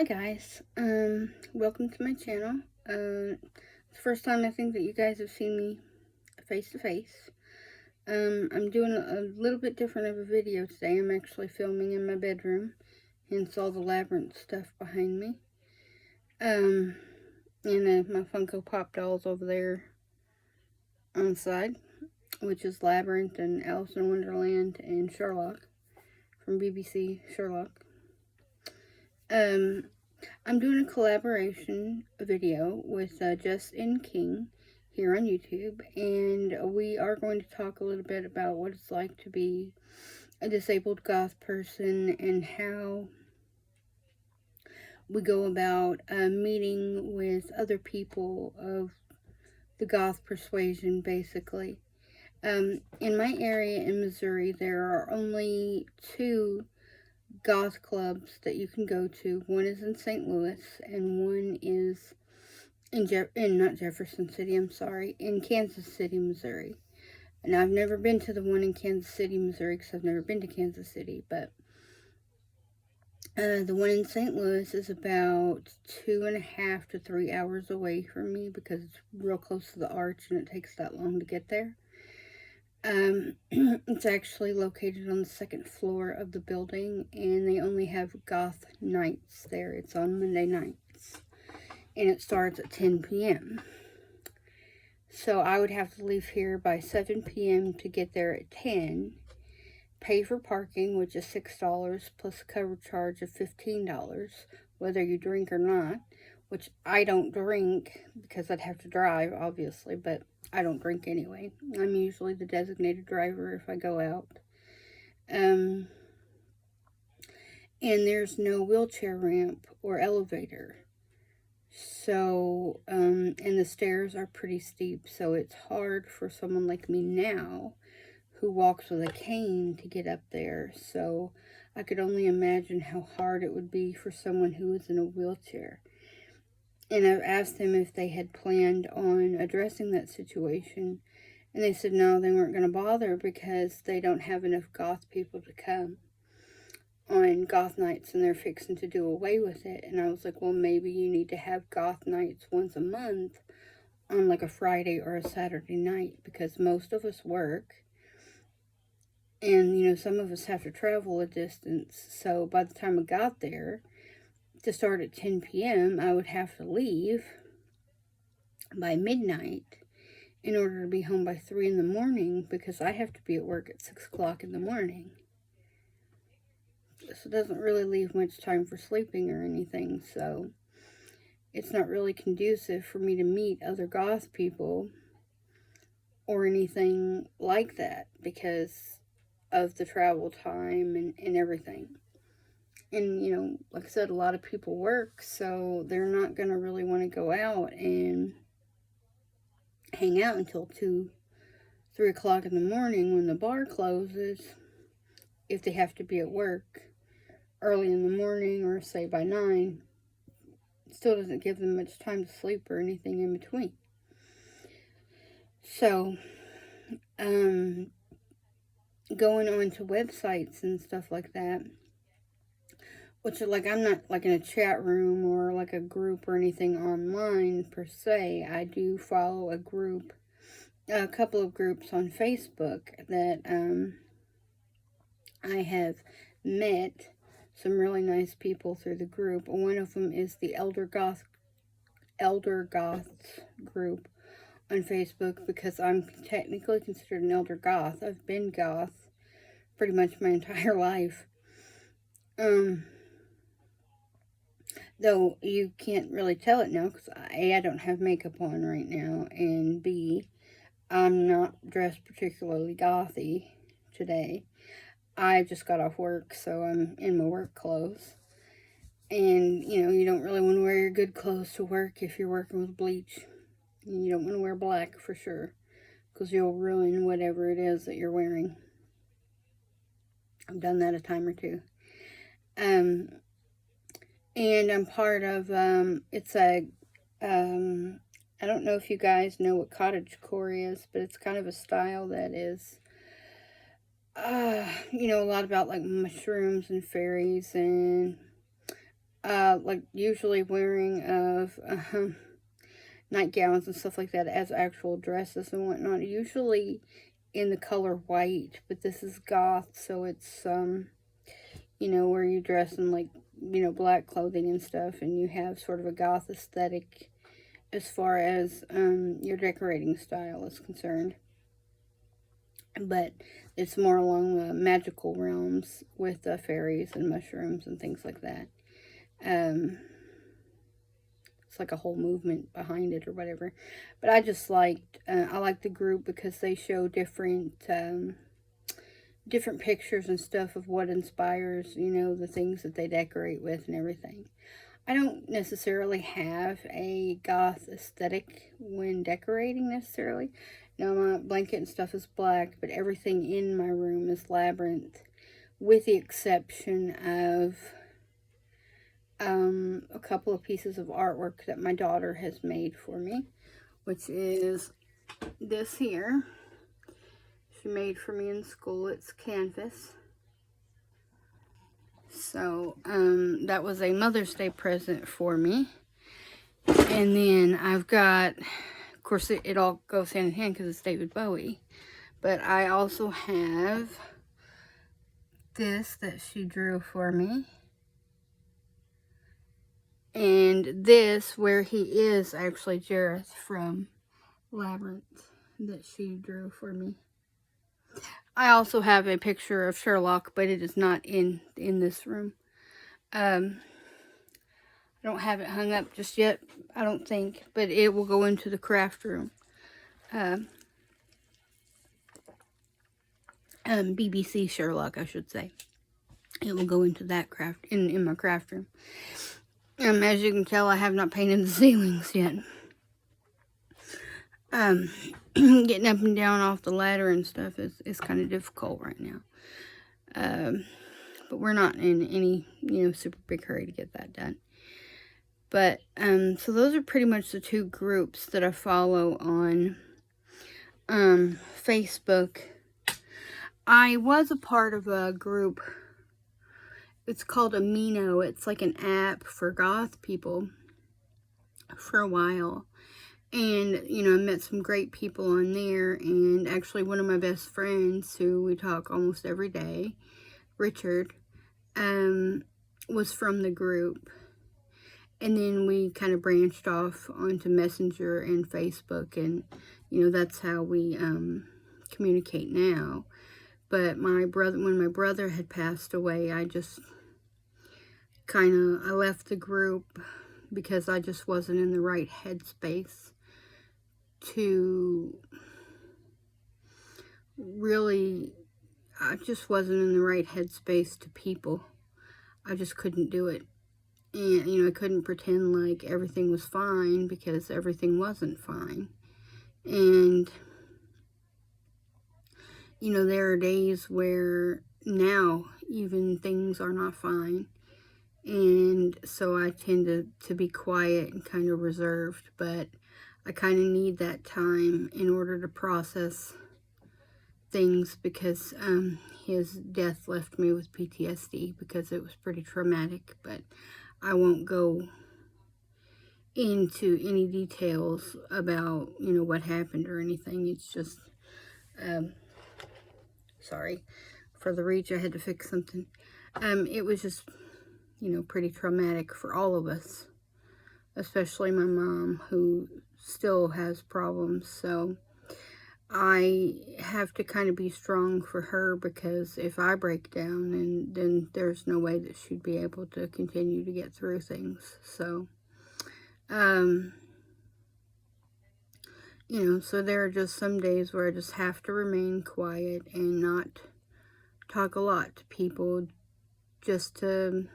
guys, welcome to my channel. It's the first time I think that you guys have seen me face to face. I'm doing a little bit different of a video today. I'm actually filming in my bedroom, hence all the labyrinth stuff behind me. And my Funko Pop dolls over there on the side, which is Labyrinth and Alice in Wonderland and Sherlock from BBC Sherlock. I'm doing a collaboration video with JessinKing here on YouTube, and we are going to talk a little bit about what it's like to be a disabled goth person and how we go about meeting with other people of the goth persuasion, basically. In my area in Missouri, there are only two goth clubs that you can go to. One is in St. Louis, and one is in Jefferson City, in Kansas City, Missouri. And I've never been to the one in Kansas City, Missouri, because I've never been to Kansas City, but the one in St. Louis is about 2.5 to 3 hours away from me because it's real close to the Arch and it takes that long to get there. It's actually located on the second floor of the building, and they only have goth nights there. It's on Monday nights, and it starts at 10 p.m. So I would have to leave here by 7 p.m. to get there at 10, pay for parking, which is $6, plus a cover charge of $15, whether you drink or not, which I don't drink because I'd have to drive, obviously, but I don't drink anyway. I'm usually the designated driver if I go out. And there's no wheelchair ramp or elevator. So, and the stairs are pretty steep, so it's hard for someone like me now who walks with a cane to get up there. So I could only imagine how hard it would be for someone who is in a wheelchair. And I've asked them if they had planned on addressing that situation. And they said no, they weren't going to bother because they don't have enough goth people to come on goth nights, and they're fixing to do away with it. And I was like, well, maybe you need to have goth nights once a month on like a Friday or a Saturday night, because most of us work. And, you know, some of us have to travel a distance. So by the time I got there, to start at 10 p.m., I would have to leave by midnight in order to be home by 3 in the morning, because I have to be at work at 6 o'clock in the morning. So it doesn't really leave much time for sleeping or anything, so it's not really conducive for me to meet other goth people or anything like that because of the travel time and everything. And, you know, like I said, a lot of people work, so they're not going to really want to go out and hang out until 2, 3 o'clock in the morning when the bar closes, if they have to be at work early in the morning or say by 9. It still doesn't give them much time to sleep or anything in between. So, going on to websites and stuff like that, which, like, I'm not like in a chat room or like a group or anything online per se. I do follow a couple of groups on Facebook that I have met some really nice people through the group. One of them is the Elder Goths group on Facebook, because I'm technically considered an Elder Goth. I've been goth pretty much my entire life. Though you can't really tell it now because A, I don't have makeup on right now, and B, I'm not dressed particularly gothy today. I just got off work, so I'm in my work clothes. And, you know, you don't really want to wear your good clothes to work if you're working with bleach. And you don't want to wear black for sure, because you'll ruin whatever it is that you're wearing. I've done that a time or two. And I'm part of, it's a, I don't know if you guys know what cottagecore is, but it's kind of a style that is, you know, a lot about like mushrooms and fairies and like usually wearing of nightgowns and stuff like that as actual dresses and whatnot. Usually in the color white, but this is goth, so it's you know, where you dress in like, you know, black clothing and stuff, and you have sort of a goth aesthetic as far as your decorating style is concerned. But it's more along the magical realms with fairies and mushrooms and things like that. It's like a whole movement behind it or whatever. But I just liked, I like the group because they show different different pictures and stuff of what inspires, you know, the things that they decorate with and everything. I don't necessarily have a goth aesthetic when decorating necessarily. Now, my blanket and stuff is black, but everything in my room is labyrinth, with the exception of a couple of pieces of artwork that my daughter has made for me, which is this here. She made for me in school. It's canvas. So, that was a Mother's Day present for me. And then I've got, of course, it all goes hand in hand because it's David Bowie. But I also have this that she drew for me. And this, where he is actually Jareth from Labyrinth, that she drew for me. I also have a picture of Sherlock, but it is not in this room. I don't have it hung up just yet, I don't think, but it will go into the craft room. BBC Sherlock, I should say. It will go into that craft, in my craft room. As you can tell, I have not painted the ceilings yet. Getting up and down off the ladder and stuff is kind of difficult right now. But we're not in any, you know, super big hurry to get that done. But, so those are pretty much the two groups that I follow on, Facebook. I was a part of a group. It's called Amino. It's like an app for goth people for a while. And, you know, I met some great people on there. And actually one of my best friends, who we talk almost every day, Richard, was from the group. And then we kind of branched off onto Messenger and Facebook. And, you know, that's how we communicate now. But when my brother had passed away, I just I left the group because I just wasn't in the right headspace to really, I just wasn't in the right headspace to people. I just couldn't do it. And, you know, I couldn't pretend like everything was fine because everything wasn't fine. And, you know, there are days where now even things are not fine. And so I tend to be quiet and kind of reserved, but I kind of need that time in order to process things because his death left me with PTSD because it was pretty traumatic, but I won't go into any details about, you know, what happened or anything. It's just, sorry for the reach, I had to fix something. It was just, you know, pretty traumatic for all of us, especially my mom, who still has problems. So I have to kind of be strong for her, because if I break down, then there's no way that she'd be able to continue to get through things. So, you know, so there are just some days where I just have to remain quiet and not talk a lot to people, just to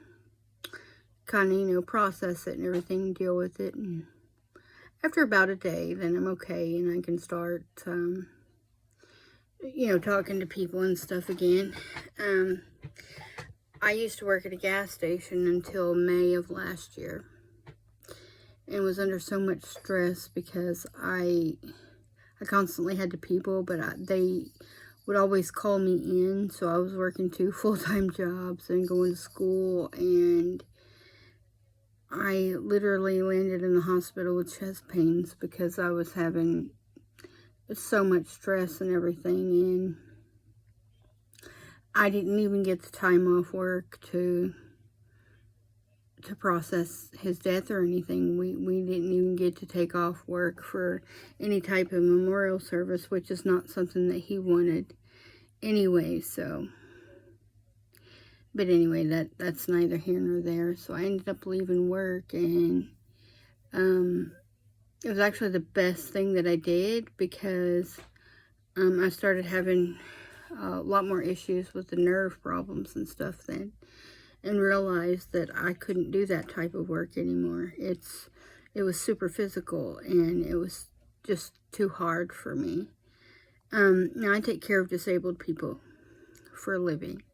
kind of, you know, process it and everything, deal with it. And after about a day, then I'm okay, and I can start, you know, talking to people and stuff again. I used to work at a gas station until May of last year, and was under so much stress because I constantly had to people, but they would always call me in, so I was working 2 full-time jobs and going to school, and I literally landed in the hospital with chest pains because I was having so much stress and everything, and I didn't even get the time off work to process his death or anything. We didn't even get to take off work for any type of memorial service, which is not something that he wanted anyway, so. But anyway, that's neither here nor there. So I ended up leaving work, and it was actually the best thing that I did, because I started having a lot more issues with the nerve problems and stuff then, and realized that I couldn't do that type of work anymore. It was super physical, and it was just too hard for me. Now I take care of disabled people for a living.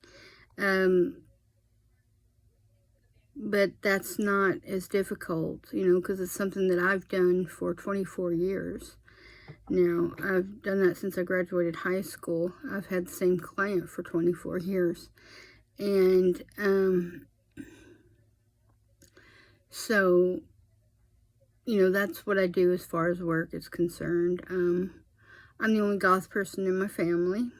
But that's not as difficult, you know, because it's something that I've done for 24 years. Now, I've done that since I graduated high school. I've had the same client for 24 years. And, so, you know, that's what I do as far as work is concerned. I'm the only goth person in my family.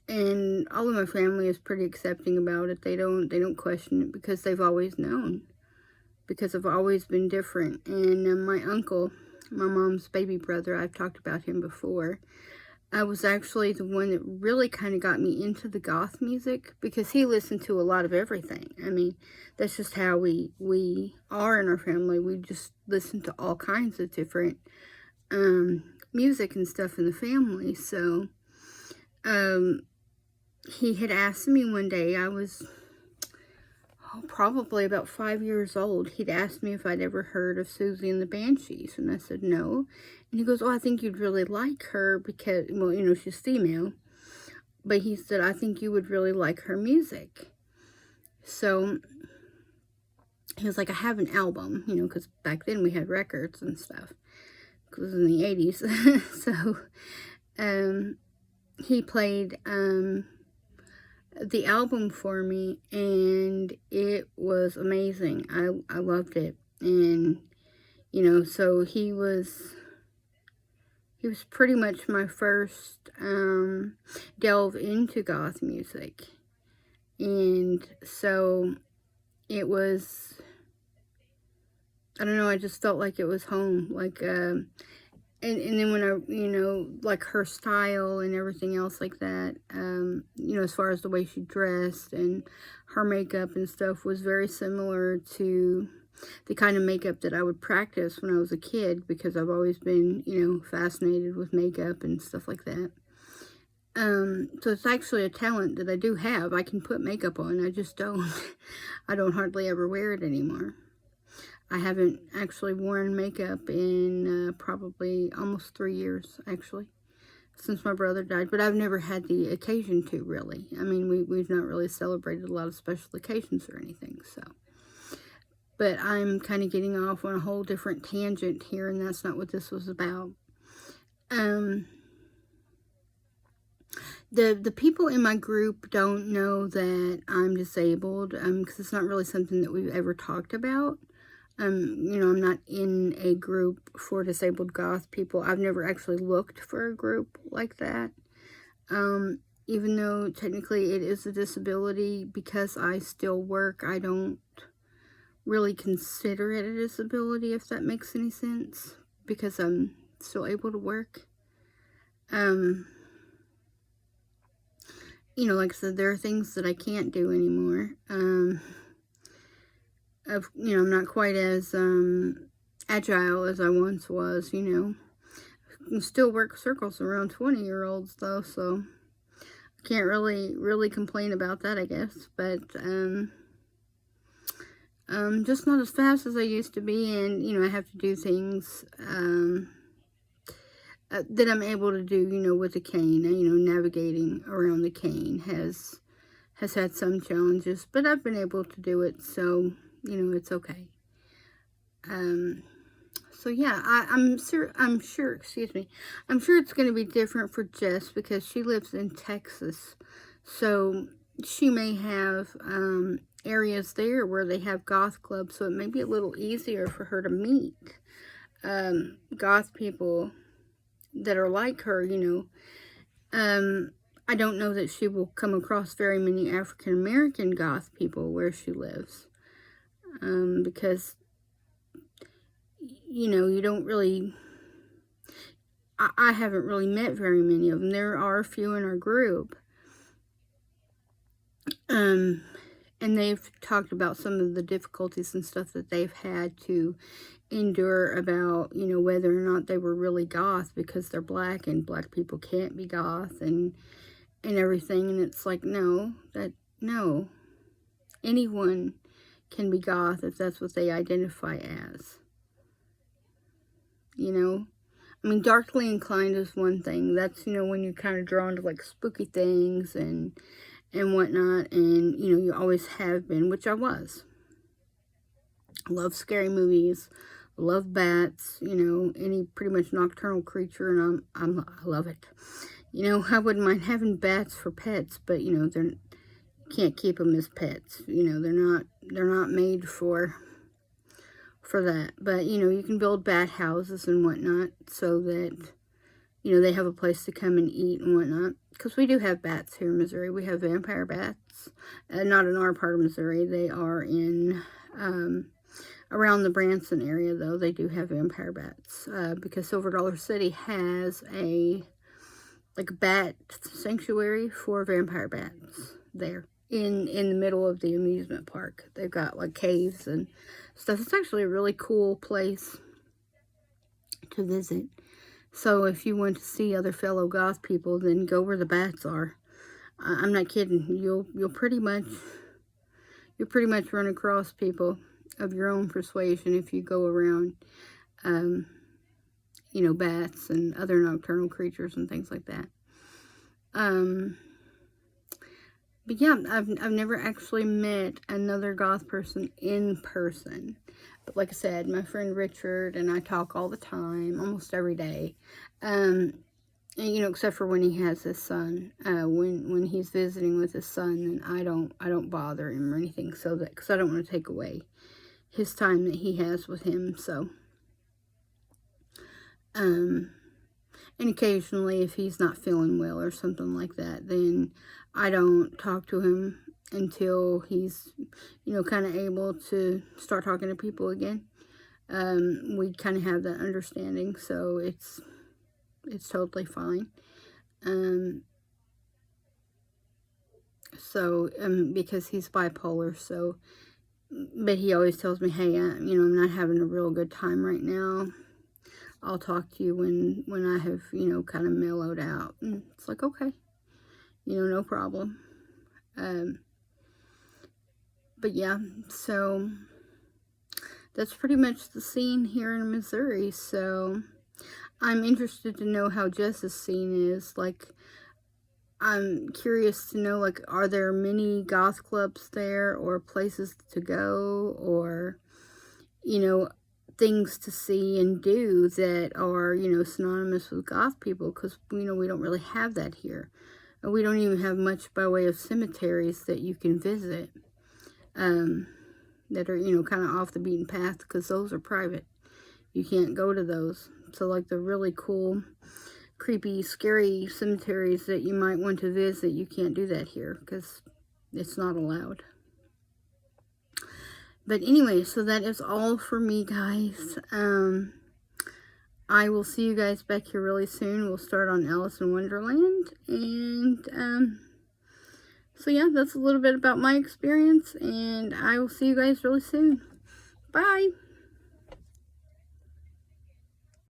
And all of my family is pretty accepting about it. They don't question it, because they've always known. Because I've always been different. And my uncle, my mom's baby brother, I've talked about him before. I was actually the one that really kind of got me into the goth music, because he listened to a lot of everything. I mean, that's just how we are in our family. We just listen to all kinds of different music and stuff in the family. So, he had asked me one day, I was probably about 5 years old. He'd asked me if I'd ever heard of Susie and the Banshees, and I said no. And he goes, "Oh, I think you'd really like her because, well, you know, she's female." But he said, "I think you would really like her music." So he was like, "I have an album," you know, because back then we had records and stuff, because it was in the 80s. So he played the album for me, and it was amazing. I loved it. And, you know, so he was pretty much my first delve into goth music. And so it was, I don't know, I just felt like it was home. Like, and then when I, you know, like her style and everything else like that, you know, as far as the way she dressed and her makeup and stuff was very similar to the kind of makeup that I would practice when I was a kid, because I've always been, you know, fascinated with makeup and stuff like that. So it's actually a talent that I do have. I can put makeup on, I just don't. I don't hardly ever wear it anymore. I haven't actually worn makeup in probably almost 3 years, actually, since my brother died. But I've never had the occasion to, really. I mean, we've not really celebrated a lot of special occasions or anything, so. But I'm kind of getting off on a whole different tangent here, and that's not what this was about. The people in my group don't know that I'm disabled, because it's not really something that we've ever talked about. You know, I'm not in a group for disabled goth people. I've never actually looked for a group like that. Even though technically it is a disability, because I still work, I don't really consider it a disability, if that makes any sense, because I'm still able to work. You know, like I said, there are things that I can't do anymore. You know, I'm not quite as agile as I once was, you know. I can still work circles around 20-year-olds, though, so I can't really complain about that, I guess. But just not as fast as I used to be, and, you know, I have to do things that I'm able to do, you know, with a cane. You know, navigating around the cane has had some challenges, but I've been able to do it, so, you know, it's okay. So yeah, I'm sure, excuse me, I'm sure it's going to be different for Jess, because she lives in Texas, so she may have areas there where they have goth clubs, so it may be a little easier for her to meet goth people that are like her, you know. I don't know that she will come across very many African American goth people where she lives, because, you know, you don't really, I haven't really met very many of them. There are a few in our group, and they've talked about some of the difficulties and stuff that they've had to endure about, you know, whether or not they were really goth because they're black and black people can't be goth and everything. And it's like, no, anyone can be goth if that's what they identify as, you know. I mean, darkly inclined is one thing. That's, you know, when you're kind of drawn to like spooky things and whatnot, and, you know, you always have been, which I was. I love scary movies, I love bats, you know, any pretty much nocturnal creature, and I love it. You know, I wouldn't mind having bats for pets, but, you know, you can't keep them as pets. You know, they're not made for that. But, you know, you can build bat houses and whatnot so that, you know, they have a place to come and eat and whatnot. Because we do have bats here in Missouri. We have vampire bats. Not in our part of Missouri. They are in, around the Branson area, though. They do have vampire bats. Because Silver Dollar City has like a bat sanctuary for vampire bats there in the middle of the amusement park. They've got like caves and stuff. It's actually a really cool place to visit. So if you want to see other fellow goth people, then go where the bats are. I'm not kidding. You'll pretty much run across people of your own persuasion if you go around, you know, bats and other nocturnal creatures and things like that. But yeah, I've never actually met another goth person in person. But like I said, my friend Richard and I talk all the time, almost every day. And, you know, except for when he has his son. When he's visiting with his son, then I don't bother him or anything, so that, because I don't want to take away his time that he has with him. So, and occasionally, if he's not feeling well or something like that, then I don't talk to him until he's, you know, kind of able to start talking to people again. We kind of have that understanding, so it's totally fine. Because he's bipolar, so, but he always tells me, hey, you know, I'm not having a real good time right now. I'll talk to you when I have, you know, kind of mellowed out. And it's like, okay, you know, no problem. But yeah, so that's pretty much the scene here in Missouri. So I'm interested to know how Jess's scene is. Like, I'm curious to know, like, are there many goth clubs there, or places to go, or, you know, things to see and do that are, you know, synonymous with goth people, because, you know, we don't really have that here. And we don't even have much by way of cemeteries that you can visit, that are, you know, kind of off the beaten path, because those are private. You can't go to those. So, like, the really cool, creepy, scary cemeteries that you might want to visit, you can't do that here, because it's not allowed. But anyway, so that is all for me, guys. I will see you guys back here really soon. We'll start on Alice in Wonderland. And, so yeah, that's a little bit about my experience. And I will see you guys really soon. Bye!